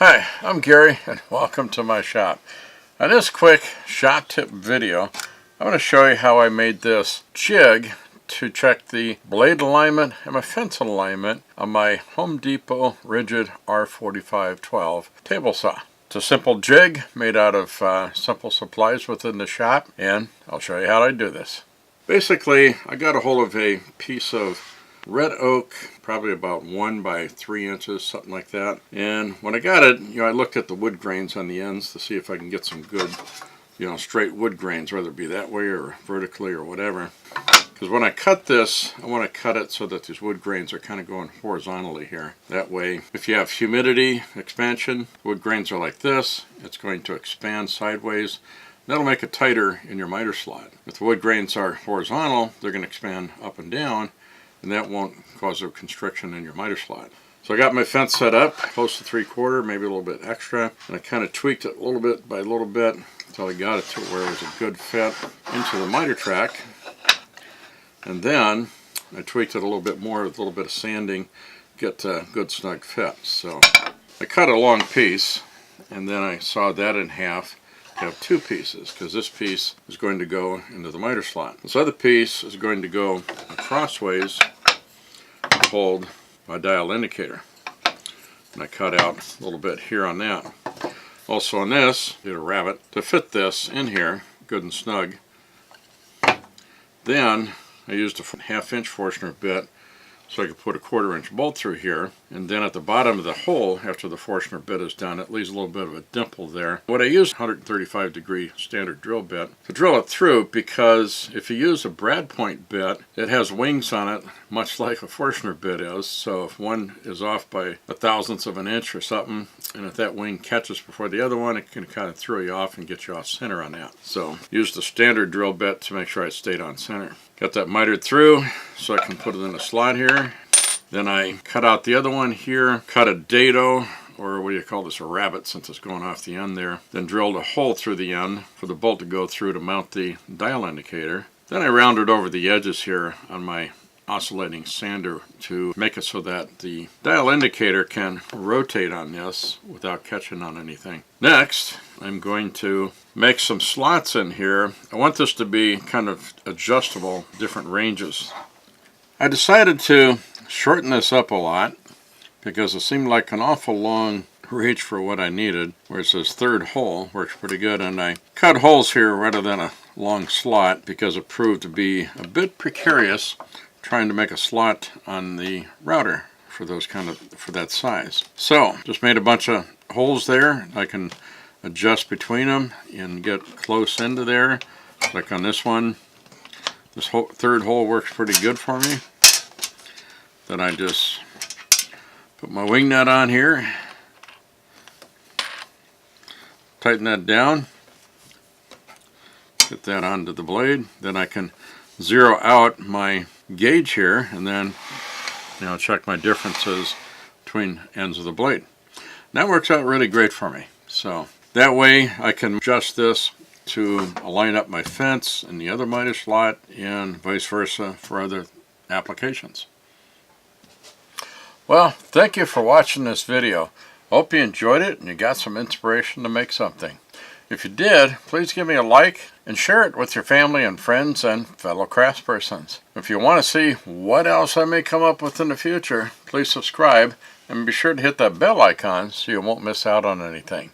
Hi, I'm Gary and welcome to my shop. On this quick shop tip video, I'm going to show you how I made this jig to check the blade alignment and my fence alignment on my Home Depot Ridgid R4512 table saw. It's a simple jig made out of simple supplies within the shop, and I'll show you how I do this. Basically, I got a hold of a piece of red oak, probably about 1 by 3 inches, something like that. And when I got it, I looked at the wood grains on the ends to see if I can get some good, straight wood grains, whether it be that way or vertically or whatever. Because when I cut this, I want to cut it so that these wood grains are kind of going horizontally here. That way, if you have humidity expansion, wood grains are like this, it's going to expand sideways. That'll make it tighter in your miter slot. If the wood grains are horizontal, they're going to expand up and down, and that won't cause a constriction in your miter slot. So I got my fence set up, close to 3/4, maybe a little bit extra, and I kind of tweaked it a little bit by little bit until I got it to where it was a good fit into the miter track. And then I tweaked it a little bit more with a little bit of sanding, get a good snug fit. So I cut a long piece, and then I sawed that in half. I have 2 pieces, because this piece is going to go into the miter slot. This other piece is going to go crossways to hold my dial indicator. And I cut out a little bit here on that. Also on this, did a rabbet to fit this in here, good and snug. Then I used a 1/2 inch Forstner bit so I could put a 1/4 inch bolt through here, and then at the bottom of the hole, after the Forstner bit is done, it leaves a little bit of a dimple there. What I used 135-degree standard drill bit to drill it through, because if you use a brad point bit, it has wings on it, much like a Forstner bit is. So if one is off by 1/1000th of an inch or something, and if that wing catches before the other one, it can kind of throw you off and get you off center on that. So use the standard drill bit to make sure I stayed on center. Got that mitered through so I can put it in a slot here. Then I cut out the other one here, cut a dado, or what do you call this, a rabbet, since it's going off the end there. Then drilled a hole through the end for the bolt to go through to mount the dial indicator. Then I rounded over the edges here on my oscillating sander to make it so that the dial indicator can rotate on this without catching on anything. Next, I'm going to make some slots in here. I want this to be kind of adjustable, different ranges. I decided to shorten this up a lot because it seemed like an awful long reach for what I needed, where it says 3rd hole, works pretty good, and I cut holes here rather than a long slot because it proved to be a bit precarious trying to make a slot on the router for that size. So just made a bunch of holes there. I can adjust between them and get close into there. Like on this one, this 3rd hole works pretty good for me. Then I just put my wing nut on here, tighten that down, get that onto the blade. Then I can zero out my gauge here and then check my differences between ends of the blade. And that works out really great for me. So that way I can adjust this to align up my fence and the other miter slot, and vice versa for other applications. Well, thank you for watching this video. Hope you enjoyed it and you got some inspiration to make something. If you did, please give me a like and share it with your family and friends and fellow craftspersons. If you want to see what else I may come up with in the future, please subscribe and be sure to hit that bell icon so you won't miss out on anything.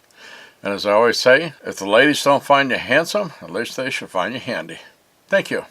And as I always say, if the ladies don't find you handsome, at least they should find you handy. Thank you.